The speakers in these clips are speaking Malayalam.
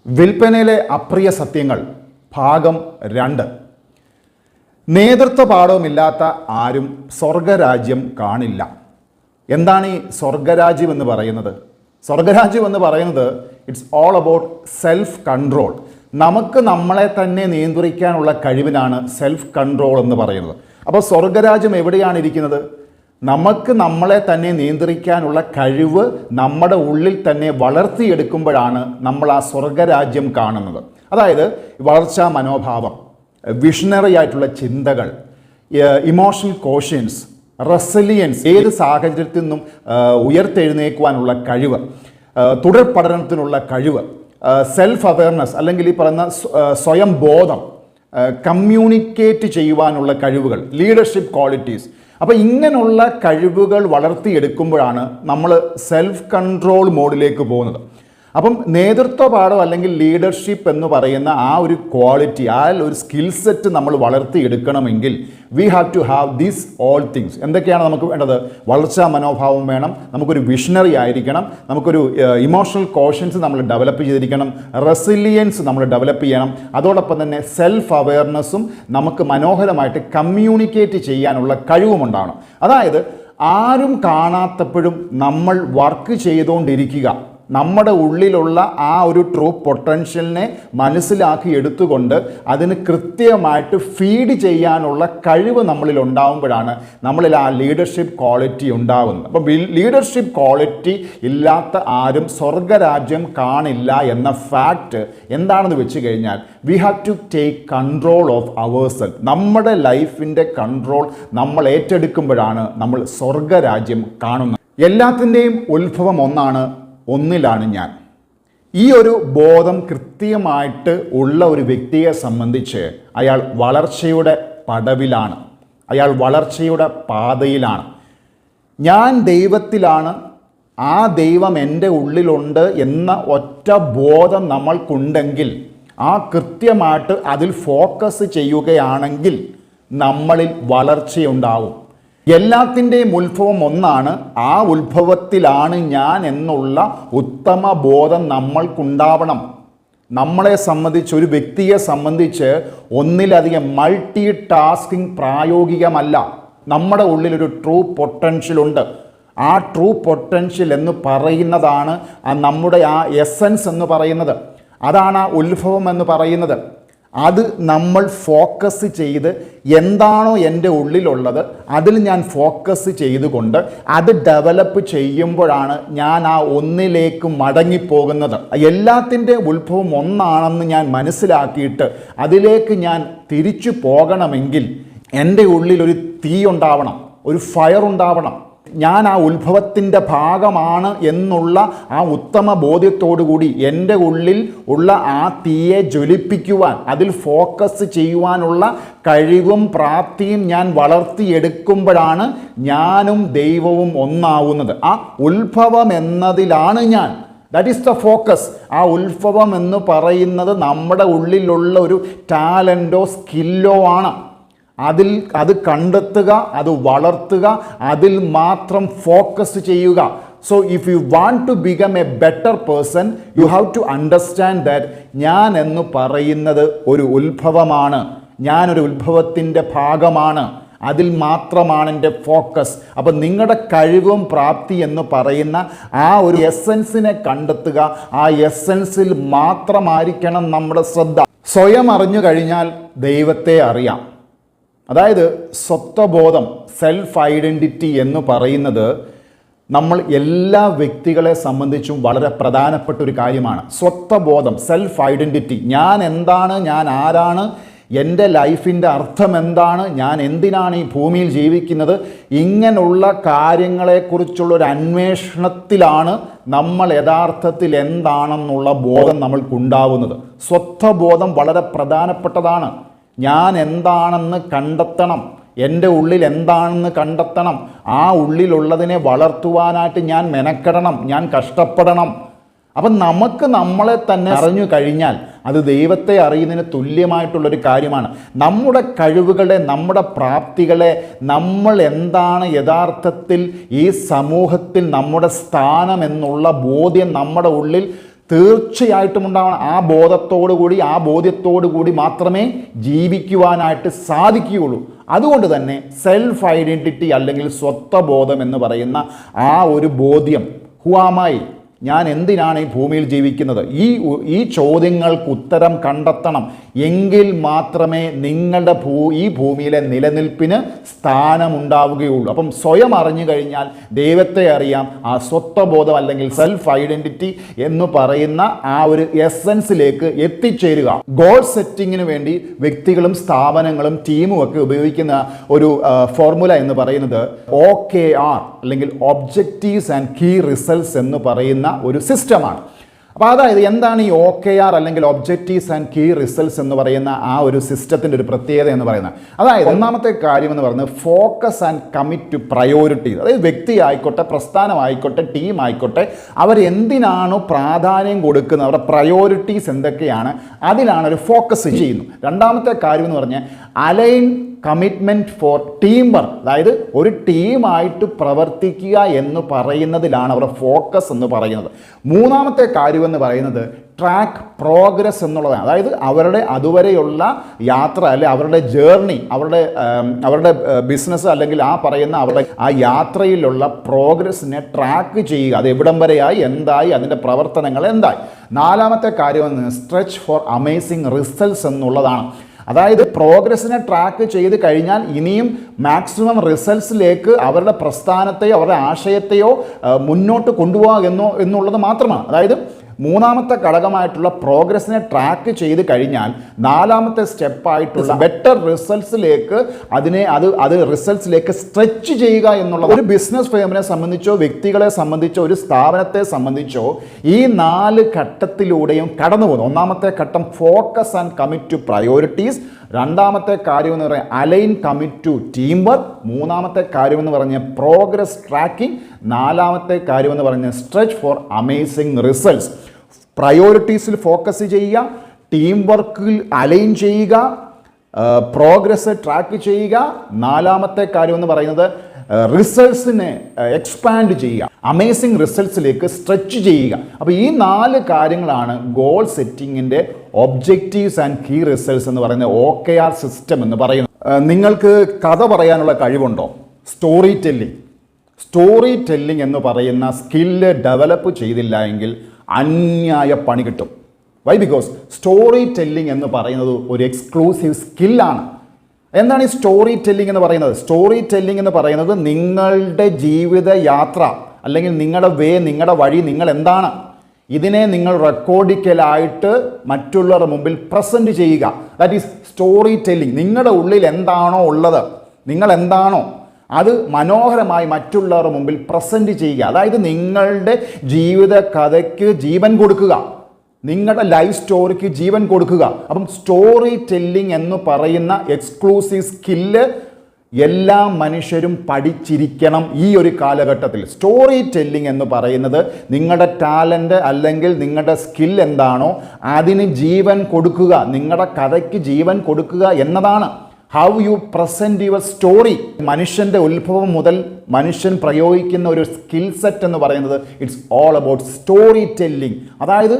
വിൽപ്പനയിലെ അപ്രിയ സത്യങ്ങൾ ഭാഗം 2. നേതൃത്വ പാഠവുമില്ലാത്ത ആരും സ്വർഗരാജ്യം കാണില്ല. എന്താണ് ഈ സ്വർഗരാജ്യം എന്ന് പറയുന്നത്? സ്വർഗരാജ്യം എന്ന് പറയുന്നത് it's all about self control. നമുക്ക് നമ്മളെ തന്നെ നിയന്ത്രിക്കാനുള്ള കഴിവിനാണ് സെൽഫ് കൺട്രോൾ എന്ന് പറയുന്നത്. അപ്പോൾ സ്വർഗരാജ്യം എവിടെയാണ് ഇരിക്കുന്നത്? നമുക്ക് നമ്മളെ തന്നെ നിയന്ത്രിക്കാനുള്ള കഴിവ് നമ്മുടെ ഉള്ളിൽ തന്നെ വളർത്തിയെടുക്കുമ്പോഴാണ് നമ്മൾ ആ സ്വർഗരാജ്യം കാണുന്നത്. അതായത് വളർച്ചാ മനോഭാവം, വിഷണറി ആയിട്ടുള്ള ചിന്തകൾ, ഇമോഷണൽ കോഷ്യൻസ്, റെസിലിയൻസ്, ഏത് സാഹചര്യത്തിൽ നിന്നും ഉയർത്തെഴുന്നേക്കുവാനുള്ള കഴിവ്, തുടർ പഠനത്തിനുള്ള കഴിവ്, സെൽഫ് അവയർനെസ് അല്ലെങ്കിൽ ഈ പറയുന്ന സ്വയം ബോധം, കമ്മ്യൂണിക്കേറ്റ് ചെയ്യുവാനുള്ള കഴിവുകൾ, ലീഡർഷിപ്പ് ക്വാളിറ്റീസ്. അപ്പോൾ ഇങ്ങനെയുള്ള കഴിവുകൾ വളർത്തിയെടുക്കുമ്പോഴാണ് നമ്മൾ സെൽഫ് കൺട്രോൾ മോഡിലേക്ക് പോകുന്നത്. അപ്പം നേതൃത്വ പാഠം അല്ലെങ്കിൽ ലീഡർഷിപ്പ് എന്ന് പറയുന്ന ആ ഒരു ക്വാളിറ്റി, ആ ഒരു സ്കിൽ സെറ്റ് നമ്മൾ വളർത്തിയെടുക്കണമെങ്കിൽ we have to have these all things. എന്തൊക്കെയാണ് നമുക്ക് വേണ്ടത്? വളർച്ചാ മനോഭാവം വേണം, നമുക്കൊരു വിഷണറി ആയിരിക്കണം, നമുക്കൊരു ഇമോഷണൽ കോഷ്യൻസ് നമ്മൾ ഡെവലപ്പ് ചെയ്തിരിക്കണം, റെസിലിയൻസ് നമ്മൾ ഡെവലപ്പ് ചെയ്യണം, അതോടൊപ്പം തന്നെ സെൽഫ് അവെയർനെസ്സും നമുക്ക് മനോഹരമായിട്ട് കമ്മ്യൂണിക്കേറ്റ് ചെയ്യാനുള്ള കഴിവുമുണ്ടാവണം. അതായത് ആരും കാണാത്തപ്പോഴും നമ്മൾ വർക്ക് ചെയ്തുകൊണ്ടിരിക്കുക, നമ്മുടെ ഉള്ളിലുള്ള ആ ഒരു ട്രൂ പൊട്ടൻഷ്യലിനെ മനസ്സിലാക്കി എടുത്തുകൊണ്ട് അതിന് കൃത്യമായിട്ട് ഫീഡ് ചെയ്യാനുള്ള കഴിവ് നമ്മളിൽ ഉണ്ടാകുമ്പോഴാണ് നമ്മളിൽ ആ ലീഡർഷിപ്പ് ക്വാളിറ്റി ഉണ്ടാകുന്നത്. അപ്പോൾ ലീഡർഷിപ്പ് ക്വാളിറ്റി ഇല്ലാത്ത ആരും സ്വർഗരാജ്യം കാണില്ല എന്ന ഫാക്റ്റ് എന്താണെന്ന് വെച്ച് കഴിഞ്ഞാൽ we have to take control of ourself. നമ്മുടെ ലൈഫിൻ്റെ കൺട്രോൾ നമ്മൾ ഏറ്റെടുക്കുമ്പോഴാണ് നമ്മൾ സ്വർഗരാജ്യം കാണുന്നത്. എല്ലാത്തിൻ്റെയും ഉത്ഭവം ഒന്നിലാണ് ഞാൻ. ഈ ഒരു ബോധം കൃത്യമായിട്ട് ഉള്ള ഒരു വ്യക്തിയെ സംബന്ധിച്ച് അയാൾ വളർച്ചയുടെ പടവിലാണ്, അയാൾ വളർച്ചയുടെ പാതയിലാണ്. ഞാൻ ദൈവത്തിലാണ്, ആ ദൈവം എൻ്റെ ഉള്ളിലുണ്ട് എന്ന ഒറ്റ ബോധം നമ്മൾക്കുണ്ടെങ്കിൽ, ആ കൃത്യമായിട്ട് അതിൽ ഫോക്കസ് ചെയ്യുകയാണെങ്കിൽ നമ്മളിൽ വളർച്ചയുണ്ടാവും. എല്ലാത്തിൻ്റെയും ഉത്ഭവം ഒന്നാണ്, ആ ഉത്ഭവത്തിലാണ് ഞാൻ എന്നുള്ള ഉത്തമ ബോധം നമ്മൾക്കുണ്ടാവണം. നമ്മളെ സംബന്ധിച്ച്, ഒരു വ്യക്തിയെ സംബന്ധിച്ച് ഒന്നിലധികം മൾട്ടി ടാസ്കിങ് പ്രായോഗികമല്ല. നമ്മുടെ ഉള്ളിലൊരു ട്രൂ പൊട്ടൻഷ്യൽ ഉണ്ട്. ആ ട്രൂ പൊട്ടൻഷ്യൽ എന്ന് പറയുന്നതാണ് നമ്മുടെ ആ എസൻസ് എന്ന് പറയുന്നത്. അതാണ് ആ ഉത്ഭവം എന്ന് പറയുന്നത്. അത് നമ്മൾ ഫോക്കസ് ചെയ്ത് എന്താണോ എൻ്റെ ഉള്ളിലുള്ളത് അതിൽ ഞാൻ ഫോക്കസ് ചെയ്തുകൊണ്ട് അത് ഡെവലപ്പ് ചെയ്യുമ്പോഴാണ് ഞാൻ ആ ഒന്നിലേക്ക് മടങ്ങിപ്പോകുന്നത്. എല്ലാത്തിൻ്റെ ഉത്ഭവം ഒന്നാണെന്ന് ഞാൻ മനസ്സിലാക്കിയിട്ട് അതിലേക്ക് ഞാൻ തിരിച്ചു പോകണമെങ്കിൽ എൻ്റെ ഉള്ളിൽ ഒരു തീ ഉണ്ടാവണം, ഒരു ഫയർ ഉണ്ടാവണം. ഞാൻ ആ ഉത്ഭവത്തിൻ്റെ ഭാഗമാണ് എന്നുള്ള ആ ഉത്തമ ബോധ്യത്തോടുകൂടി എൻ്റെ ഉള്ളിൽ ഉള്ള ആ തീയെ ജ്വലിപ്പിക്കുവാൻ, അതിൽ ഫോക്കസ് ചെയ്യുവാനുള്ള കഴിവും പ്രാപ്തിയും ഞാൻ വളർത്തിയെടുക്കുമ്പോഴാണ് ഞാനും ദൈവവും ഒന്നാവുന്നത്. ആ ഉത്ഭവം എന്നതിലാണ് ഞാൻ. That is the focus. ആ ഉത്ഭവം എന്ന് പറയുന്നത് നമ്മുടെ ഉള്ളിലുള്ള ഒരു ടാലൻറ്റോ സ്കില്ലോ ആണ്. അത് കണ്ടെത്തുക, അത് വളർത്തുക, അതിൽ മാത്രം ഫോക്കസ് ചെയ്യുക. So if you want to become a better person you have to understand that ഞാൻ എന്ന് പറയുന്നത് ഒരു ഉത്ഭവമാണ്, ഞാനൊരു ഉത്ഭവത്തിൻ്റെ ഭാഗമാണ്, അതിൽ മാത്രമാണ് എൻ്റെ ഫോക്കസ്. അപ്പം നിങ്ങളുടെ കഴിവും പ്രാപ്തി എന്ന് പറയുന്ന ആ ഒരു എസൻസിനെ കണ്ടെത്തുക. ആ എസൻസിൽ മാത്രമായിരിക്കണം നമ്മുടെ ശ്രദ്ധ. സ്വയം അറിഞ്ഞു കഴിഞ്ഞാൽ ദൈവത്തെ അറിയാം. അതായത് സ്വത്വബോധം, സെൽഫ് ഐഡൻറ്റിറ്റി എന്ന് പറയുന്നത് നമ്മൾ എല്ലാ വ്യക്തികളെ സംബന്ധിച്ചും വളരെ പ്രധാനപ്പെട്ട ഒരു കാര്യമാണ്. സ്വത്വബോധം, സെൽഫ് ഐഡൻറ്റിറ്റി. ഞാൻ എന്താണ്, ഞാൻ ആരാണ്, എൻ്റെ ലൈഫിൻ്റെ അർത്ഥം എന്താണ്, ഞാൻ എന്തിനാണ് ഈ ഭൂമിയിൽ ജീവിക്കുന്നത്, ഇങ്ങനെയുള്ള കാര്യങ്ങളെക്കുറിച്ചുള്ളൊരു അന്വേഷണത്തിലാണ് നമ്മൾ യഥാർത്ഥത്തിൽ എന്താണെന്നുള്ള ബോധം നമ്മൾക്കുണ്ടാവുന്നത്. സ്വത്വബോധം വളരെ പ്രധാനപ്പെട്ടതാണ്. ഞാൻ എന്താണെന്ന് കണ്ടെത്തണം, എൻ്റെ ഉള്ളിൽ എന്താണെന്ന് കണ്ടെത്തണം. ആ ഉള്ളിലുള്ളതിനെ വളർത്തുവാനായിട്ട് ഞാൻ മെനക്കെടണം, ഞാൻ കഷ്ടപ്പെടണം. അപ്പം നമുക്ക് നമ്മളെ തന്നെ അറിഞ്ഞു കഴിഞ്ഞാൽ അത് ദൈവത്തെ അറിയുന്നതിന് തുല്യമായിട്ടുള്ളൊരു കാര്യമാണ്. നമ്മുടെ കഴിവുകളെ, നമ്മുടെ പ്രാപ്തികളെ, നമ്മൾ എന്താണ് യഥാർത്ഥത്തിൽ ഈ സമൂഹത്തിൽ നമ്മുടെ സ്ഥാനം എന്നുള്ള ബോധ്യം നമ്മുടെ ഉള്ളിൽ തീർച്ചയായിട്ടും ഉണ്ടാവണം. ആ ബോധത്തോടു കൂടി, ആ ബോധ്യത്തോടു കൂടി മാത്രമേ ജീവിക്കുവാനായിട്ട് സാധിക്കുകയുള്ളൂ. അതുകൊണ്ട് തന്നെ സെൽഫ് ഐഡൻറ്റിറ്റി അല്ലെങ്കിൽ സ്വത്വബോധം എന്ന് പറയുന്ന ആ ഒരു ബോധ്യം, ഹുവാമായി, ഞാൻ എന്തിനാണ് ഈ ഭൂമിയിൽ ജീവിക്കുന്നത്, ഈ ചോദ്യങ്ങൾക്ക് ഉത്തരം കണ്ടെത്തണം. എങ്കിൽ മാത്രമേ നിങ്ങളുടെ ഈ ഭൂമിയിലെ നിലനിൽപ്പിന് സ്ഥാനമുണ്ടാവുകയുള്ളൂ. അപ്പം സ്വയം അറിഞ്ഞു കഴിഞ്ഞാൽ ദൈവത്തെ അറിയാം. ആ സ്വത്വബോധം അല്ലെങ്കിൽ സെൽഫ് ഐഡൻറ്റിറ്റി എന്ന് പറയുന്ന ആ ഒരു എസൻസിലേക്ക് എത്തിച്ചേരുക. ഗോൾ സെറ്റിങ്ങിന് വേണ്ടി വ്യക്തികളും സ്ഥാപനങ്ങളും ടീമും ഒക്കെ ഉപയോഗിക്കുന്ന ഒരു ഫോർമുല എന്ന് പറയുന്നത് OKR അല്ലെങ്കിൽ ഒബ്ജക്റ്റീവ്സ് ആൻഡ് കീ റിസൾട്ട്സ് എന്ന് പറയുന്ന ഒരു സിസ്റ്റമാണ്. അപ്പോൾ അതായത് എന്താണ് ഈ OKR അല്ലെങ്കിൽ ഒബ്ജക്റ്റീവ്സ് ആൻഡ് കീ റിസൾട്ട്സ് എന്ന് പറയുന്ന ആ ഒരു സിസ്റ്റത്തിൻ്റെ ഒരു പ്രത്യേകത എന്ന് പറയുന്നത്? അതായത് ഒന്നാമത്തെ കാര്യം എന്ന് പറയുന്നത് focus and commit to priorities. അതായത് വ്യക്തി ആയിക്കോട്ടെ, പ്രസ്ഥാനമായിക്കോട്ടെ, ടീം ആയിക്കോട്ടെ, അവരെന്തിനാണോ പ്രാധാന്യം കൊടുക്കുന്നത്, അവരുടെ പ്രയോറിറ്റീസ് എന്തൊക്കെയാണ്, അതിലാണ് ഒരു ഫോക്കസ് ചെയ്യുന്നു. രണ്ടാമത്തെ കാര്യം എന്ന് പറഞ്ഞാൽ align commitment for team work. അതായത് ഒരു ടീമായിട്ട് പ്രവർത്തിക്കുക എന്ന് പറയുന്നതിലാണ് അവരുടെ ഫോക്കസ് എന്ന് പറയുന്നത്. മൂന്നാമത്തെ കാര്യമെന്ന് പറയുന്നത് ട്രാക്ക് പ്രോഗ്രസ് എന്നുള്ളതാണ്. അതായത് അവരുടെ അതുവരെയുള്ള യാത്ര അല്ലെ അവരുടെ ജേർണി, അവരുടെ ബിസിനസ് അല്ലെങ്കിൽ ആ പറയുന്ന അവരുടെ ആ യാത്രയിലുള്ള പ്രോഗ്രസ്സിനെ ട്രാക്ക് ചെയ്യുക. അത് എവിടം വരെയായി, എന്തായി, അതിൻ്റെ പ്രവർത്തനങ്ങൾ എന്തായി. നാലാമത്തെ കാര്യമെന്ന് സ്ട്രെച്ച് ഫോർ അമേസിങ് റിസൾട്ട്സ് എന്നുള്ളതാണ്. അതായത് പ്രോഗ്രസ്സിനെ ട്രാക്ക് ചെയ്ത് കഴിഞ്ഞാൽ ഇനിയും മാക്സിമം റിസൾട്ട്സിലേക്ക് അവരുടെ പ്രസ്ഥാനത്തെയോ അവരുടെ ആശയത്തെയോ മുന്നോട്ട് കൊണ്ടുപോകുക എന്നുള്ളത് മാത്രമാണ്. അതായത് മൂന്നാമത്തെ ഘടകമായിട്ടുള്ള പ്രോഗ്രസ്സിനെ ട്രാക്ക് ചെയ്ത് കഴിഞ്ഞാൽ നാലാമത്തെ സ്റ്റെപ്പായിട്ടുള്ള ബെറ്റർ റിസൾട്ട്സിലേക്ക് അത് റിസൾട്ട്സിലേക്ക് സ്ട്രെച്ച് ചെയ്യുക എന്നുള്ളത്. ഒരു ബിസിനസ് ഫേമിനെ സംബന്ധിച്ചോ വ്യക്തികളെ സംബന്ധിച്ചോ ഒരു സ്ഥാപനത്തെ സംബന്ധിച്ചോ ഈ 4 ഘട്ടത്തിലൂടെയും കടന്നു പോകുന്നു. ഒന്നാമത്തെ ഘട്ടം focus and commit to priorities. രണ്ടാമത്തെ കാര്യം എന്ന് പറയുന്നത് align commit to team work. മൂന്നാമത്തെ കാര്യം എന്ന് പറഞ്ഞ പ്രോഗ്രസ് ട്രാക്കിംഗ്. നാലാമത്തെ കാര്യം എന്ന് പറഞ്ഞ സ്ട്രെച്ച് ഫോർ അമേസിങ് റിസൾട്ട്സ്. പ്രയോറിറ്റീസിൽ ഫോക്കസ് ചെയ്യുക, ടീം വർക്കിൽ അലൈൻ ചെയ്യുക, പ്രോഗ്രസ് ട്രാക്ക് ചെയ്യുക. നാലാമത്തെ കാര്യം എന്ന് പറയുന്നത് റിസൾട്ട്സിനെ എക്സ്പാൻഡ് ചെയ്യുക, അമേസിങ് റിസൾട്ട്സിലേക്ക് സ്ട്രെച്ച് ചെയ്യുക. അപ്പോൾ ഈ 4 കാര്യങ്ങളാണ് ഗോൾ സെറ്റിങ്ങിൻ്റെ ഒബ്ജക്റ്റീവ്സ് ആൻഡ് കീ റിസൾട്ട്സ് എന്ന് പറയുന്ന OKR സിസ്റ്റം എന്ന് പറയുന്നത്. നിങ്ങൾക്ക് കഥ പറയാനുള്ള കഴിവുണ്ടോ? സ്റ്റോറി ടെല്ലിംഗ് എന്ന് പറയുന്ന സ്കില്ല് ഡെവലപ്പ് ചെയ്തില്ല എങ്കിൽ അന്യായ പണി കിട്ടും. വൈ? ബിക്കോസ് സ്റ്റോറി ടെല്ലിംഗ് എന്ന് പറയുന്നത് ഒരു എക്സ്ക്ലൂസീവ് സ്കില്ലാണ്. എന്താണ് ഈ സ്റ്റോറി ടെല്ലിംഗ് എന്ന് പറയുന്നത്? സ്റ്റോറി ടെല്ലിംഗ് എന്ന് പറയുന്നത് നിങ്ങളുടെ ജീവിത യാത്ര അല്ലെങ്കിൽ നിങ്ങളുടെ വഴി, നിങ്ങൾ എന്താണ്, ഇതിനെ നിങ്ങൾ റെക്കോർഡിക്കലായിട്ട് മറ്റുള്ളവരുടെ മുമ്പിൽ പ്രസൻറ്റ് ചെയ്യുക. That is story telling. നിങ്ങളുടെ ഉള്ളിൽ എന്താണോ ഉള്ളത്, നിങ്ങൾ എന്താണോ അത് മനോഹരമായി മറ്റുള്ളവരുടെ മുമ്പിൽ പ്രസൻറ്റ് ചെയ്യുക. അതായത് നിങ്ങളുടെ ജീവിത കഥയ്ക്ക് ജീവൻ കൊടുക്കുക, നിങ്ങളുടെ ലൈഫ് സ്റ്റോറിക്ക് ജീവൻ കൊടുക്കുക. അപ്പം സ്റ്റോറി ടെല്ലിംഗ് എന്ന് പറയുന്ന എക്സ്ക്ലൂസീവ് സ്കില്ല് എല്ലാ മനുഷ്യരും പഠിച്ചിരിക്കണം ഈ ഒരു കാലഘട്ടത്തിൽ. സ്റ്റോറി ടെല്ലിംഗ് എന്ന് പറയുന്നത് നിങ്ങളുടെ ടാലൻറ്റ് അല്ലെങ്കിൽ നിങ്ങളുടെ സ്കിൽ എന്താണോ അതിന് ജീവൻ കൊടുക്കുക, നിങ്ങളുടെ കഥയ്ക്ക് ജീവൻ കൊടുക്കുക എന്നതാണ്. How you present your story. മനുഷ്യൻ്റെ ഉത്ഭവം മുതൽ മനുഷ്യൻ പ്രയോഗിക്കുന്ന ഒരു സ്കിൽ സെറ്റ് എന്ന് പറയുന്നത് it's all about story telling. അതായത്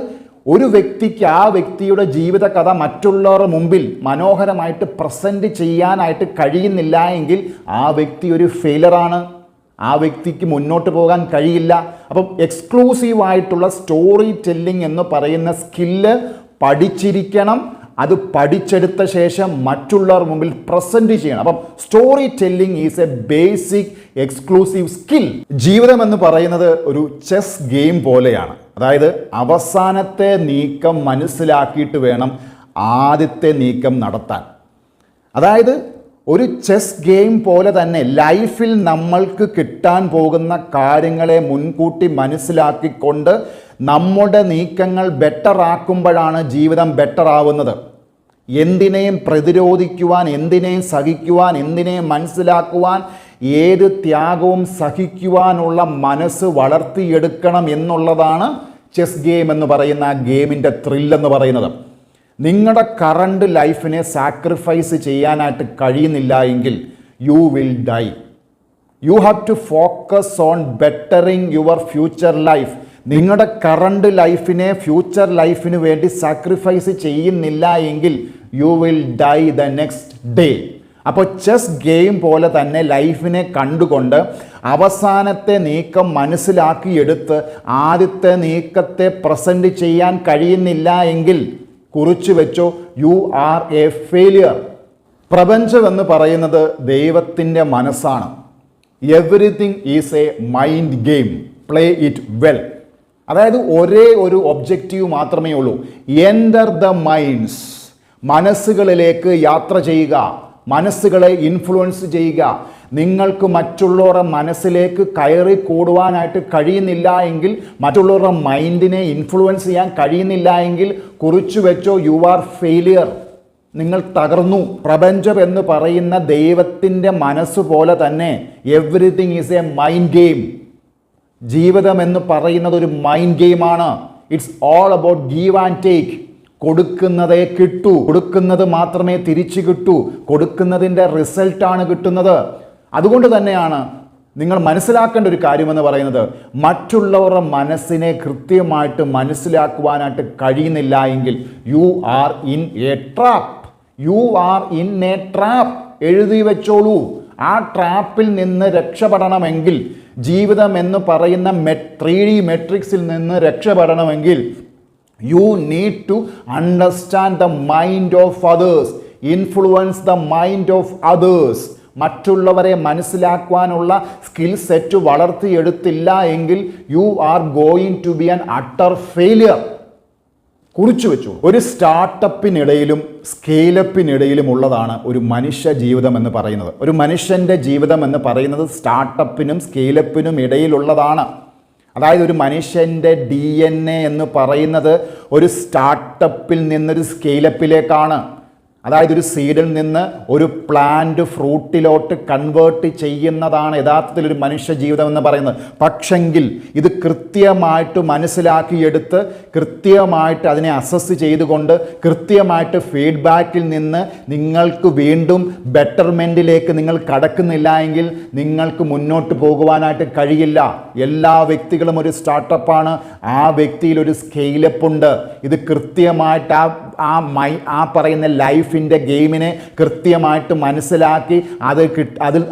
ഒരു വ്യക്തിക്ക് ആ വ്യക്തിയുടെ ജീവിത കഥ മറ്റുള്ളവരുടെ മുമ്പിൽ മനോഹരമായിട്ട് പ്രസൻറ്റ് ചെയ്യാനായിട്ട് കഴിയുന്നില്ല എങ്കിൽ ആ വ്യക്തി ഒരു ഫെയിലറാണ്, ആ വ്യക്തിക്ക് മുന്നോട്ട് പോകാൻ കഴിയില്ല. അപ്പം എക്സ്ക്ലൂസീവായിട്ടുള്ള സ്റ്റോറി ടെല്ലിംഗ് എന്ന് പറയുന്ന സ്കില്ല് പഠിച്ചിരിക്കണം. അത് പഠിച്ചെടുത്ത ശേഷം മറ്റുള്ളവർ മുമ്പിൽ പ്രസൻറ്റ് ചെയ്യണം. അപ്പം story telling is A basic exclusive skill. ജീവിതം എന്ന് പറയുന്നത് ഒരു ചെസ് ഗെയിം പോലെയാണ്. അതായത് അവസാനത്തെ നീക്കം മനസ്സിലാക്കിയിട്ട് വേണം ആദ്യത്തെ നീക്കം നടത്താൻ. അതായത് ഒരു ചെസ് ഗെയിം പോലെ തന്നെ ലൈഫിൽ നമ്മൾക്ക് കിട്ടാൻ പോകുന്ന കാര്യങ്ങളെ മുൻകൂട്ടി മനസ്സിലാക്കിക്കൊണ്ട് നമ്മുടെ നീക്കങ്ങൾ ബെറ്റർ ആക്കുമ്പോഴാണ് ജീവിതം ബെറ്റർ ആവുന്നത്. എന്തിനേയും പ്രതിരോധിക്കുവാൻ, എന്തിനേയും സഹിക്കുവാൻ, എന്തിനേയും മനസ്സിലാക്കുവാൻ, ഏത് ത്യാഗവും സഹിക്കുവാനുള്ള മനസ്സ് വളർത്തിയെടുക്കണം എന്നുള്ളതാണ് ചെസ് ഗെയിം എന്ന് പറയുന്ന ആ ഗെയിമിൻ്റെ ത്രില്ലെന്ന് പറയുന്നത്. നിങ്ങളുടെ കറണ്ട് ലൈഫിനെ സാക്രിഫൈസ് ചെയ്യാനായിട്ട് കഴിയുന്നില്ല എങ്കിൽ you will die. You have to focus on bettering your future life. നിങ്ങളുടെ കറണ്ട് ലൈഫിനെ ഫ്യൂച്ചർ ലൈഫിന് വേണ്ടി സാക്രിഫൈസ് ചെയ്യുന്നില്ല എങ്കിൽ you will die the next day. അപ്പോൾ ചെസ് ഗെയിം പോലെ തന്നെ ലൈഫിനെ കണ്ടുകൊണ്ട് അവസാനത്തെ നീക്കം മനസ്സിലാക്കിയെടുത്ത് ആദ്യത്തെ നീക്കത്തെ പ്രസൻറ്റ് ചെയ്യാൻ കഴിയുന്നില്ല എങ്കിൽ കുറിച്ചു വെച്ചോ, യു ആർ എ ഫെയിലിയർ. പ്രപഞ്ചമെന്ന് പറയുന്നത് ദൈവത്തിൻ്റെ മനസ്സാണ്. Everything is a mind game, play it well. അതായത് ഒരേ ഒരു ഒബ്ജക്റ്റീവ് മാത്രമേ ഉള്ളൂ, എൻ്റർ ദ മൈൻഡ്സ്. മനസ്സുകളിലേക്ക് യാത്ര ചെയ്യുക, മനസ്സുകളെ ഇൻഫ്ലുവൻസ് ചെയ്യുക. നിങ്ങൾക്ക് മറ്റുള്ളവരുടെ മനസ്സിലേക്ക് കയറി കൂടുവാനായിട്ട് കഴിയുന്നില്ല എങ്കിൽ, മറ്റുള്ളവരുടെ മൈൻഡിനെ ഇൻഫ്ലുവൻസ് ചെയ്യാൻ കഴിയുന്നില്ല എങ്കിൽ കുറിച്ചു വെച്ചോ, യു ആർ ഫെയിലിയർ. നിങ്ങൾ തകർന്നു. പ്രപഞ്ചം എന്ന് പറയുന്ന ദൈവത്തിൻ്റെ മനസ്സ് പോലെ തന്നെ everything is a mind game. ജീവിതം എന്ന് പറയുന്നത് ഒരു മൈൻഡ് ഗെയിമാണ്. It's all about give and take. കൊടുക്കുന്നതേ കിട്ടൂ, കൊടുക്കുന്നത് മാത്രമേ തിരിച്ചു കിട്ടൂ, കൊടുക്കുന്നതിൻ്റെ റിസൾട്ടാണ് കിട്ടുന്നത്. അതുകൊണ്ട് തന്നെയാണ് നിങ്ങൾ മനസ്സിലാക്കേണ്ട ഒരു കാര്യമെന്ന് പറയുന്നത്, മറ്റുള്ളവരുടെ മനസ്സിനെ കൃത്യമായിട്ട് മനസ്സിലാക്കുവാനായിട്ട് കഴിയുന്നില്ല എങ്കിൽ you are in A trap. You are in A trap. എഴുതി വെച്ചോളൂ. ആ ട്രാപ്പിൽ നിന്ന് രക്ഷപ്പെടണമെങ്കിൽ, ജീവിതം എന്ന് പറയുന്ന 3D മെട്രിക്സിൽ നിന്ന് രക്ഷപ്പെടണമെങ്കിൽ you need to understand the mind of others, influence the mind of others. മറ്റുള്ളവരെ മനസ്സിലാക്കുവാനുള്ള സ്കിൽ സെറ്റ് വളർത്തിയെടുത്തില്ല എങ്കിൽ you are going to be an utter failure. കുറിച്ചു വെച്ചു. ഒരു സ്റ്റാർട്ടപ്പിനിടയിലും സ്കെയിലപ്പിനിടയിലും ഉള്ളതാണ് ഒരു മനുഷ്യ ജീവിതം എന്ന് പറയുന്നത്. ഒരു മനുഷ്യൻ്റെ ജീവിതം എന്ന് പറയുന്നത് സ്റ്റാർട്ടപ്പിനും സ്കെയിലപ്പിനും ഇടയിലുള്ളതാണ്. അതായത് ഒരു മനുഷ്യൻ്റെ DNA എന്ന് പറയുന്നത് ഒരു സ്റ്റാർട്ടപ്പിൽ നിന്നൊരു സ്കെയിലപ്പിലേക്കാണ്. അതായത് ഒരു സീഡിൽ നിന്ന് ഒരു പ്ലാന്റ് ഫ്രൂട്ടിലോട്ട് കൺവേർട്ട് ചെയ്യുന്നതാണ് യഥാർത്ഥത്തിൽ ഒരു മനുഷ്യ ജീവിതം എന്ന് പറയുന്നത്. പക്ഷെങ്കിൽ ഇത് കൃത്യമായിട്ട് മനസ്സിലാക്കിയെടുത്ത് കൃത്യമായിട്ട് അതിനെ അസസ് ചെയ്തുകൊണ്ട് കൃത്യമായിട്ട് ഫീഡ്ബാക്കിൽ നിന്ന് നിങ്ങൾക്ക് വീണ്ടും ബെറ്റർമെൻറ്റിലേക്ക് നിങ്ങൾ കടക്കുന്നില്ല എങ്കിൽ നിങ്ങൾക്ക് മുന്നോട്ട് പോകുവാനായിട്ട് കഴിയില്ല. എല്ലാ വ്യക്തികളും ഒരു സ്റ്റാർട്ടപ്പാണ്. ആ വ്യക്തിയിൽ ഒരു സ്കെയിലപ്പ് ഉണ്ട്. ഇത് കൃത്യമായിട്ട് ആ പറയുന്ന ലൈഫിൻ്റെ ഗെയിമിനെ കൃത്യമായിട്ട് മനസ്സിലാക്കി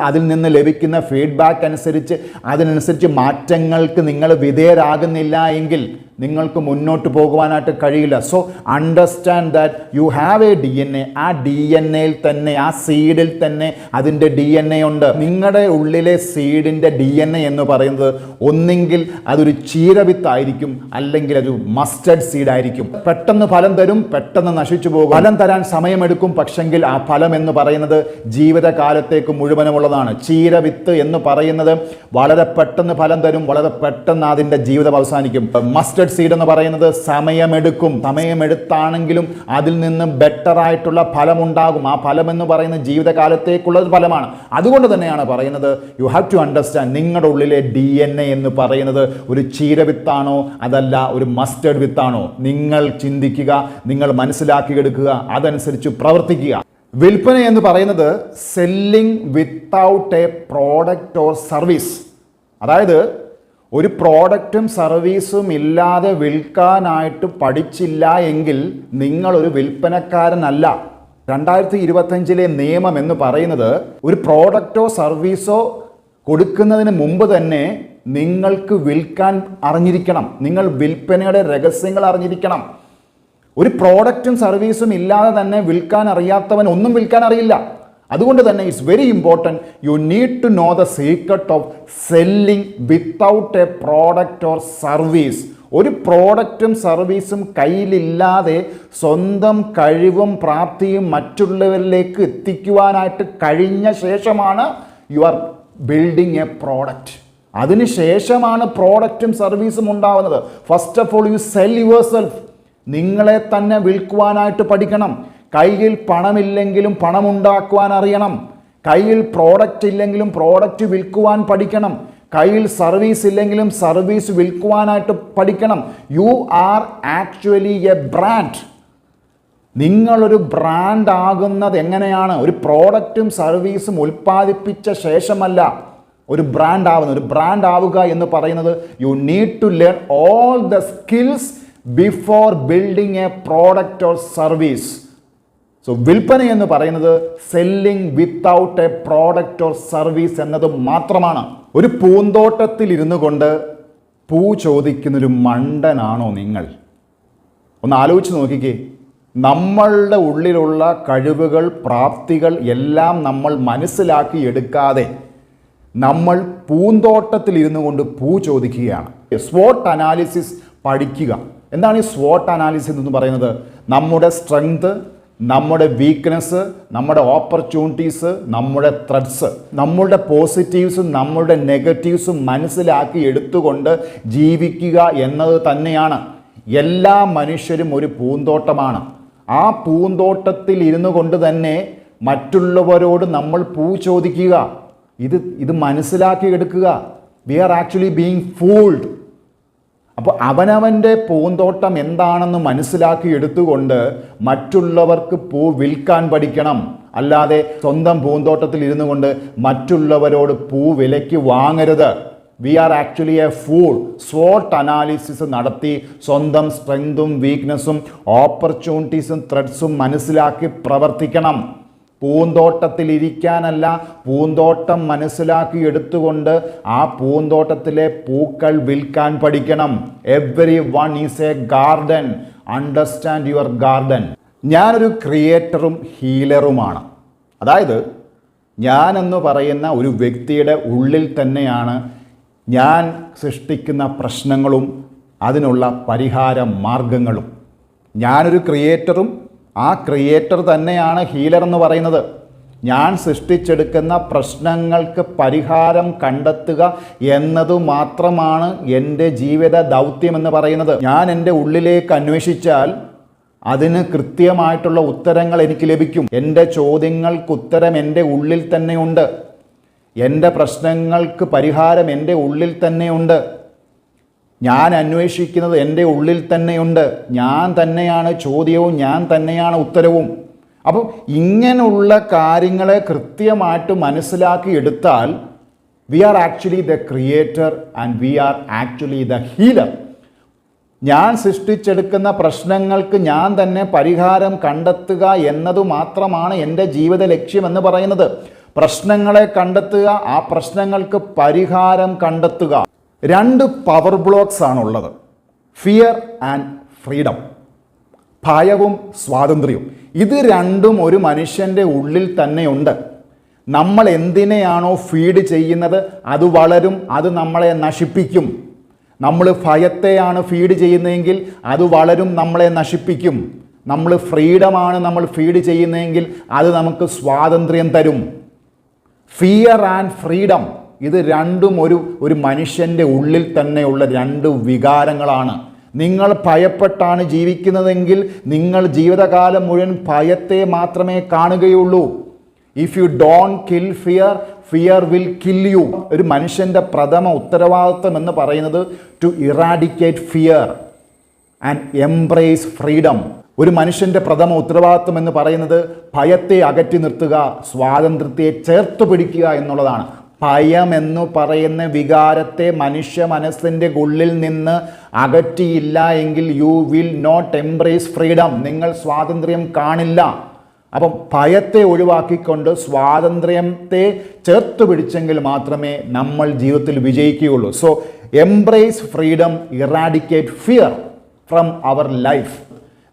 അതിൽ നിന്ന് ലഭിക്കുന്ന ഫീഡ്ബാക്ക് അനുസരിച്ച് അതിനനുസരിച്ച് മാറ്റങ്ങൾക്ക് നിങ്ങൾ വിധേയരാകുന്നില്ല എങ്കിൽ നിങ്ങൾക്ക് മുന്നോട്ട് പോകുവാനായിട്ട് കഴിയില്ല. So understand that you have A DNA. ആ DNAയിൽ തന്നെ, ആ സീഡിൽ തന്നെ അതിൻ്റെ DNA ഉണ്ട്. നിങ്ങളുടെ ഉള്ളിലെ സീഡിൻ്റെ DNA എന്ന് പറയുന്നത് ഒന്നെങ്കിൽ അതൊരു ചീരവിത്തായിരിക്കും, അല്ലെങ്കിൽ അതൊരു മസ്റ്റർഡ് സീഡായിരിക്കും. പെട്ടെന്ന് ഫലം തരും, പെട്ടെന്ന് നശിച്ചു പോകും. ഫലം തരാൻ സമയമെടുക്കും, പക്ഷെങ്കിൽ ആ ഫലം എന്ന് പറയുന്നത് ജീവിതകാലത്തേക്ക് മുഴുവനുമുള്ളതാണ്. ചീരവിത്ത് എന്ന് പറയുന്നത് വളരെ പെട്ടെന്ന് ഫലം തരും, വളരെ പെട്ടെന്ന് അതിൻ്റെ ജീവിതം അവസാനിക്കും. മസ്റ്റർഡ് സീഡ് എന്ന് പറയുന്നത് സമയമെടുക്കും. സമയമെടുത്താണെങ്കിലും അതിൽ നിന്ന് ബെറ്റർ ആയിട്ടുള്ള ഫലമുണ്ടാകും. ആ ഫലം എന്ന് പറയുന്നത് ജീവിതകാലത്തേക്കുള്ള ഫലമാണ്. അതുകൊണ്ട് തന്നെയാണ് പറയുന്നത്, യു ഹാവ് ടു അണ്ടർസ്റ്റാൻഡ്, നിങ്ങളുടെ ഉള്ളിലെ DNA എന്ന് പറയുന്നത് ഒരു ചീരവിത്താണോ അതല്ല ഒരു മസ്റ്റേർഡ് വിത്താണോ? നിങ്ങൾ ചിന്തിക്കുക, നിങ്ങൾ മനസ്സിലാക്കിയെടുക്കുക, അതനുസരിച്ച് പ്രവർത്തിക്കുക. വിൽപ്പന എന്ന് പറയുന്നത് selling without a product or service. അതായത് ഒരു പ്രോഡക്റ്റും സർവീസും ഇല്ലാതെ വിൽക്കാനായിട്ട് പഠിച്ചില്ല എങ്കിൽ നിങ്ങളൊരു വിൽപ്പനക്കാരനല്ല. 2025 നിയമം എന്ന് പറയുന്നത് ഒരു പ്രോഡക്റ്റോ സർവീസോ കൊടുക്കുന്നതിന് മുമ്പ് തന്നെ നിങ്ങൾക്ക് വിൽക്കാൻ അറിഞ്ഞിരിക്കണം. നിങ്ങൾ വിൽപ്പനയുടെ രഹസ്യങ്ങൾ അറിഞ്ഞിരിക്കണം. ഒരു പ്രോഡക്റ്റും സർവീസും ഇല്ലാതെ തന്നെ വിൽക്കാൻ അറിയാത്തവൻ ഒന്നും വിൽക്കാൻ അറിയില്ല. അതുകൊണ്ട് തന്നെ it's very important, you need to know the secret of selling without a product or service. ഒരു പ്രോഡക്റ്റും സർവീസും കയ്യിലില്ലാതെ സ്വന്തം കഴിവും പ്രാപ്തിയും മറ്റുള്ളവരിലേക്ക് എത്തിക്കുവാനായിട്ട് കഴിഞ്ഞ ശേഷമാണ് you are building a product. അതിനുശേഷമാണ് പ്രോഡക്റ്റും സർവീസും ഉണ്ടാവുന്നത്. First of all U cell your self. നിങ്ങളെ തന്നെ വിൽക്കുവാനായിട്ട് പഠിക്കണം. കയ്യിൽ പണമില്ലെങ്കിലും പണമുണ്ടാക്കുവാൻ അറിയണം. കയ്യിൽ പ്രോഡക്റ്റ് ഇല്ലെങ്കിലും പ്രോഡക്റ്റ് വിൽക്കുവാൻ പഠിക്കണം. കയ്യിൽ സർവീസ് ഇല്ലെങ്കിലും സർവീസ് വിൽക്കുവാനായിട്ട് പഠിക്കണം. You are actually A brand. നിങ്ങളൊരു ബ്രാൻഡ് ആകുന്നത് എങ്ങനെയാണ്? ഒരു പ്രോഡക്റ്റും സർവീസും ഉൽപ്പാദിപ്പിച്ച ശേഷമല്ല. ഒരു ബ്രാൻഡ് ആവുക എന്ന് പറയുന്നത് you need to learn all the skills before building a product or service. So വിൽപ്പന എന്ന് പറയുന്നത് selling without a product or service എന്നത് മാത്രമാണ്. ഒരു പൂന്തോട്ടത്തിൽ ഇരുന്നു കൊണ്ട് പൂ ചോദിക്കുന്നൊരു മണ്ടനാണോ നിങ്ങൾ? ഒന്ന് ആലോചിച്ച് നോക്കിക്കേ. നമ്മളുടെ ഉള്ളിലുള്ള കഴിവുകൾ, പ്രാപ്തികൾ എല്ലാം നമ്മൾ മനസ്സിലാക്കി എടുക്കാതെ നമ്മൾ പൂന്തോട്ടത്തിൽ ഇരുന്നു കൊണ്ട് പൂ ചോദിക്കുകയാണ്. സ്വോട്ട് അനാലിസിസ് പഠിക്കുക. എന്താണ് ഈ സ്വോട്ട് അനാലിസിസ് എന്ന് പറയുന്നത്? നമ്മുടെ സ്ട്രെങ്ത്, നമ്മുടെ വീക്ക്നെസ്, നമ്മുടെ ഓപ്പർച്യൂണിറ്റീസ്, നമ്മുടെ ത്രെഡ്സ്, നമ്മളുടെ പോസിറ്റീവ്സും നമ്മളുടെ നെഗറ്റീവ്സും മനസ്സിലാക്കി എടുത്തുകൊണ്ട് ജീവിക്കുക എന്നത് തന്നെയാണ്. എല്ലാ മനുഷ്യരും ഒരു പൂന്തോട്ടമാണ്. ആ പൂന്തോട്ടത്തിൽ ഇരുന്നു കൊണ്ട് തന്നെ മറ്റുള്ളവരോട് നമ്മൾ പൂ ചോദിക്കുക. ഇത് മനസ്സിലാക്കി എടുക്കുക. We are actually being fooled. അപ്പോൾ അവനവൻ്റെ പൂന്തോട്ടം എന്താണെന്ന് മനസ്സിലാക്കി എടുത്തുകൊണ്ട് മറ്റുള്ളവർക്ക് പൂ വിൽക്കാൻ പഠിക്കണം. അല്ലാതെ സ്വന്തം പൂന്തോട്ടത്തിൽ ഇരുന്നു കൊണ്ട് മറ്റുള്ളവരോട് പൂ വിലയ്ക്ക് വാങ്ങരുത്. We are actually a fool. സ്വോട്ട് അനാലിസിസ് നടത്തി സ്വന്തം സ്ട്രെങ്തും വീക്ക്നെസ്സും ഓപ്പർച്യൂണിറ്റീസും ത്രെഡ്സും മനസ്സിലാക്കി പ്രവർത്തിക്കണം. പൂന്തോട്ടത്തിൽ ഇരിക്കാനല്ല, പൂന്തോട്ടം മനസ്സിലാക്കി എടുത്തുകൊണ്ട് ആ പൂന്തോട്ടത്തിലെ പൂക്കൾ വിൽക്കാൻ പഠിക്കണം. Every one is A garden. Understand your garden. ഞാനൊരു ക്രിയേറ്ററും ഹീലറുമാണ്. അതായത് ഞാനെന്ന് പറയുന്ന ഒരു വ്യക്തിയുടെ ഉള്ളിൽ തന്നെയാണ് ഞാൻ സൃഷ്ടിക്കുന്ന പ്രശ്നങ്ങളും അതിനുള്ള പരിഹാര മാർഗങ്ങളും. ഞാനൊരു ക്രിയേറ്ററും ആ ക്രിയേറ്റർ തന്നെയാണ് ഹീലർ എന്ന് പറയുന്നത്. ഞാൻ സൃഷ്ടിച്ചെടുക്കുന്ന പ്രശ്നങ്ങൾക്ക് പരിഹാരം കണ്ടെത്തുക എന്നതു മാത്രമാണ് എൻ്റെ ജീവിത ദൗത്യം എന്ന് പറയുന്നത്. ഞാൻ എൻ്റെ ഉള്ളിലേക്ക് അന്വേഷിച്ചാൽ അതിന് കൃത്യമായിട്ടുള്ള ഉത്തരങ്ങൾ എനിക്ക് ലഭിക്കും. എൻ്റെ ചോദ്യങ്ങൾക്ക് ഉത്തരം എൻ്റെ ഉള്ളിൽ തന്നെയുണ്ട്. എൻ്റെ പ്രശ്നങ്ങൾക്ക് പരിഹാരം എൻ്റെ ഉള്ളിൽ തന്നെയുണ്ട്. ഞാൻ അന്വേഷിക്കുന്നത് എൻ്റെ ഉള്ളിൽ തന്നെയുണ്ട്. ഞാൻ തന്നെയാണ് ചോദ്യവും, ഞാൻ തന്നെയാണ് ഉത്തരവും. അപ്പം ഇങ്ങനെയുള്ള കാര്യങ്ങളെ കൃത്യമായിട്ട് മനസ്സിലാക്കി എടുത്താൽ we are actually the creator and we are actually the healer. ഞാൻ സൃഷ്ടിച്ചെടുക്കുന്ന പ്രശ്നങ്ങൾക്ക് ഞാൻ തന്നെ പരിഹാരം കണ്ടെത്തുക എന്നതു മാത്രമാണ് എൻ്റെ ജീവിത ലക്ഷ്യം എന്ന് പറയുന്നത്. പ്രശ്നങ്ങളെ കണ്ടെത്തുക, ആ പ്രശ്നങ്ങൾക്ക് പരിഹാരം കണ്ടെത്തുക. രണ്ട് പവർ ബ്ലോക്സ് ആണുള്ളത്: ഫിയർ ആൻഡ് ഫ്രീഡം. ഭയവും സ്വാതന്ത്ര്യവും. ഇത് രണ്ടും ഒരു മനുഷ്യൻ്റെ ഉള്ളിൽ തന്നെയുണ്ട്. നമ്മൾ എന്തിനെയാണോ ഫീഡ് ചെയ്യുന്നത് അത് വളരും, അത് നമ്മളെ നശിപ്പിക്കും. നമ്മൾ ഭയത്തെയാണ് ഫീഡ് ചെയ്യുന്നതെങ്കിൽ അത് വളരും, നമ്മളെ നശിപ്പിക്കും. നമ്മൾ ഫ്രീഡമാണ് നമ്മൾ ഫീഡ് ചെയ്യുന്നതെങ്കിൽ അത് നമുക്ക് സ്വാതന്ത്ര്യം തരും. ഫിയർ ആൻഡ് ഫ്രീഡം, ഇത് രണ്ടും ഒരു മനുഷ്യൻ്റെ ഉള്ളിൽ തന്നെയുള്ള രണ്ട് വികാരങ്ങളാണ്. നിങ്ങൾ ഭയപ്പെട്ടാണ് ജീവിക്കുന്നതെങ്കിൽ നിങ്ങൾ ജീവിതകാലം മുഴുവൻ ഭയത്തെ മാത്രമേ കാണുകയുള്ളൂ. If you don't kill fear, fear will kill you. ഒരു മനുഷ്യൻ്റെ പ്രഥമ ഉത്തരവാദിത്വം എന്ന് പറയുന്നത് to eradicate fear and embrace freedom. ഒരു മനുഷ്യൻ്റെ പ്രഥമ ഉത്തരവാദിത്വം എന്ന് പറയുന്നത് ഭയത്തെ അകറ്റി നിർത്തുക, സ്വാതന്ത്ര്യത്തെ ചേർത്ത് പിടിക്കുക എന്നുള്ളതാണ്. ഭയം എന്ന് പറയുന്ന വികാരത്തെ മനുഷ്യ മനസ്സിൻ്റെ ഉള്ളിൽ നിന്ന് അകറ്റിയില്ല എങ്കിൽ you will not embrace freedom. നിങ്ങൾ സ്വാതന്ത്ര്യം കാണില്ല. അപ്പം ഭയത്തെ ഒഴിവാക്കിക്കൊണ്ട് സ്വാതന്ത്ര്യത്തെ ചേർത്ത് പിടിച്ചെങ്കിൽ മാത്രമേ നമ്മൾ ജീവിതത്തിൽ വിജയിക്കുകയുള്ളൂ. So embrace freedom, eradicate fear from our life.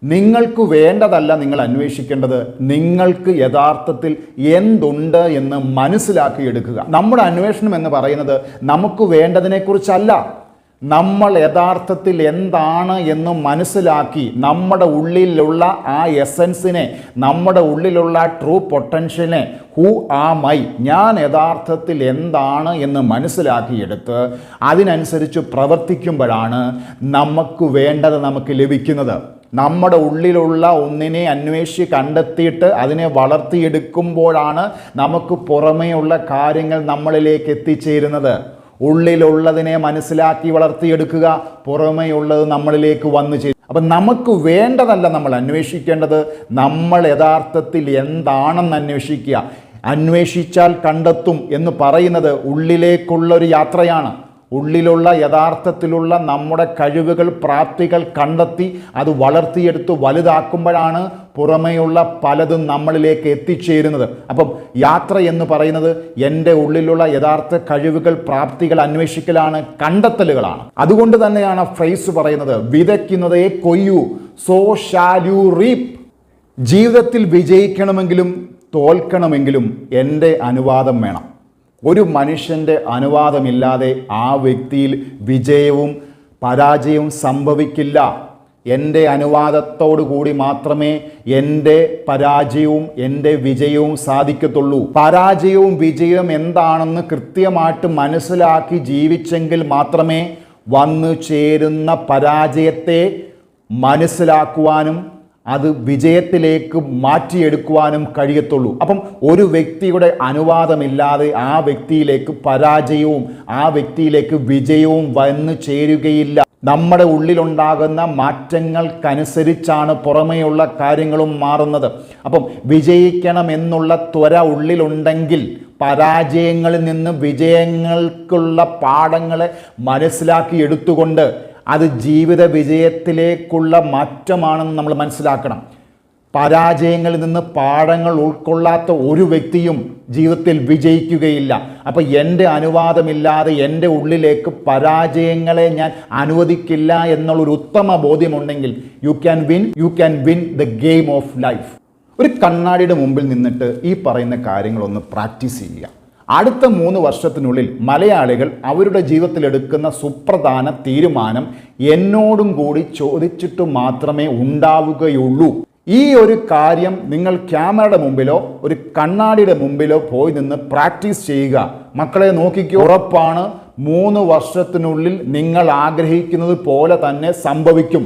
നിങ്ങൾക്ക് വേണ്ടതല്ല നിങ്ങൾ അന്വേഷിക്കേണ്ടത്, നിങ്ങൾക്ക് യഥാർത്ഥത്തിൽ എന്തുണ്ട് എന്ന് മനസ്സിലാക്കിയെടുക്കുക. നമ്മുടെ അന്വേഷണം എന്ന് പറയുന്നത് നമുക്ക് വേണ്ടതിനെക്കുറിച്ചല്ല, നമ്മൾ യഥാർത്ഥത്തിൽ എന്താണ് എന്ന് മനസ്സിലാക്കി നമ്മുടെ ഉള്ളിലുള്ള ആ എസൻസിനെ, നമ്മുടെ ഉള്ളിലുള്ള ട്രൂ പൊട്ടൻഷ്യലിനെ, ഹൂ ആം ഐ, ഞാൻ യഥാർത്ഥത്തിൽ എന്താണ് എന്ന് മനസ്സിലാക്കിയെടുത്ത് അതിനനുസരിച്ച് പ്രവർത്തിക്കുമ്പോഴാണ് നമുക്ക് വേണ്ടത് നമുക്ക് ലഭിക്കുന്നത്. നമ്മുടെ ഉള്ളിലുള്ള ഒന്നിനെ അന്വേഷിച്ച് കണ്ടെത്തിയിട്ട് അതിനെ വളർത്തിയെടുക്കുമ്പോഴാണ് നമുക്ക് പുറമേയുള്ള കാര്യങ്ങൾ നമ്മളിലേക്ക് എത്തിച്ചേരുന്നത്. ഉള്ളിലുള്ളതിനെ മനസ്സിലാക്കി വളർത്തിയെടുക്കുക, പുറമേയുള്ളത് നമ്മളിലേക്ക് വന്നു ചേരും. അപ്പം നമുക്ക് വേണ്ടതല്ല നമ്മൾ അന്വേഷിക്കേണ്ടത്, നമ്മൾ യഥാർത്ഥത്തിൽ എന്താണെന്ന് അന്വേഷിക്കുക. അന്വേഷിച്ചാൽ കണ്ടെത്തും എന്ന് പറയുന്നത് ഉള്ളിലേക്കുള്ള ഒരു യാത്രയാണ്. ഉള്ളിലുള്ള യഥാർത്ഥത്തിലുള്ള നമ്മുടെ കഴിവുകൾ, പ്രാപ്തികൾ കണ്ടെത്തി അത് വളർത്തിയെടുത്ത് വലുതാക്കുമ്പോഴാണ് പുറമേയുള്ള പലതും നമ്മളിലേക്ക് എത്തിച്ചേരുന്നത്. അപ്പം യാത്ര എന്ന് പറയുന്നത് എൻ്റെ ഉള്ളിലുള്ള യഥാർത്ഥ കഴിവുകൾ, പ്രാപ്തികൾ അന്വേഷിക്കലാണ്, കണ്ടെത്തലുകളാണ്. അതുകൊണ്ട് തന്നെയാണ് ഫ്രേസ് പറയുന്നത്, വിതയ്ക്കുന്നതേ കൊയ്യൂ, സോ ഷാൽ യു റീപ്പ്. ജീവിതത്തിൽ വിജയിക്കണമെങ്കിലും തോൽക്കണമെങ്കിലും എൻ്റെ അനുവാദം വേണം. ഒരു മനുഷ്യൻ്റെ അനുവാദമില്ലാതെ ആ വ്യക്തിയിൽ വിജയവും പരാജയവും സംഭവിക്കില്ല. എൻ്റെ അനുവാദത്തോടു കൂടി മാത്രമേ എൻ്റെ പരാജയവും എൻ്റെ വിജയവും സാധിക്കത്തുള്ളൂ. പരാജയവും വിജയവും എന്താണെന്ന് കൃത്യമായിട്ട് മനസ്സിലാക്കി ജീവിച്ചെങ്കിൽ മാത്രമേ വന്നു ചേരുന്ന പരാജയത്തെ മനസ്സിലാക്കുവാനും അത് വിജയത്തിലേക്ക് മാറ്റിയെടുക്കുവാനും കഴിയത്തുള്ളൂ. അപ്പം ഒരു വ്യക്തിയുടെ അനുവാദമില്ലാതെ ആ വ്യക്തിയിലേക്ക് പരാജയവും ആ വ്യക്തിയിലേക്ക് വിജയവും വന്നു ചേരുകയില്ല. നമ്മുടെ ഉള്ളിലുണ്ടാകുന്ന മാറ്റങ്ങൾക്കനുസരിച്ചാണ് പുറമേയുള്ള കാര്യങ്ങളും മാറുന്നത്. അപ്പം വിജയിക്കണം എന്നുള്ള ത്വര ഉള്ളിലുണ്ടെങ്കിൽ പരാജയങ്ങളിൽ നിന്ന് വിജയങ്ങൾക്കുള്ള പാഠങ്ങളെ മനസ്സിലാക്കി എടുത്തുകൊണ്ട് അത് ജീവിത വിജയത്തിലേക്കുള്ള മാറ്റമാണെന്ന് നമ്മൾ മനസ്സിലാക്കണം. പരാജയങ്ങളിൽ നിന്ന് പാഠങ്ങൾ ഉൾക്കൊള്ളാത്ത ഒരു വ്യക്തിയും ജീവിതത്തിൽ വിജയിക്കുകയില്ല. അപ്പം എൻ്റെ അനുവാദമില്ലാതെ എൻ്റെ ഉള്ളിലേക്ക് പരാജയങ്ങളെ ഞാൻ അനുവദിക്കില്ല എന്നുള്ളൊരു ഉത്തമ ബോധ്യമുണ്ടെങ്കിൽ you can win the game of life. ഒരു കണ്ണാടിയുടെ മുമ്പിൽ നിന്നിട്ട് ഈ പറയുന്ന കാര്യങ്ങളൊന്ന് പ്രാക്ടീസ് ചെയ്യുക. അടുത്ത 3 വർഷത്തിനുള്ളിൽ മലയാളികൾ അവരുടെ ജീവിതത്തിലെടുക്കുന്ന സുപ്രധാന തീരുമാനം എന്നോടും കൂടി ചോദിച്ചിട്ട് മാത്രമേ ഉണ്ടാവുകയുള്ളൂ. ഈ ഒരു കാര്യം നിങ്ങൾ ക്യാമറയുടെ മുമ്പിലോ ഒരു കണ്ണാടിയുടെ മുമ്പിലോ പോയി നിന്ന് പ്രാക്ടീസ് ചെയ്യുക. മക്കളെ നോക്കിക്കോ, ഉറപ്പാണ് 3 വർഷത്തിനുള്ളിൽ നിങ്ങൾ ആഗ്രഹിക്കുന്നത് പോലെ തന്നെ സംഭവിക്കും.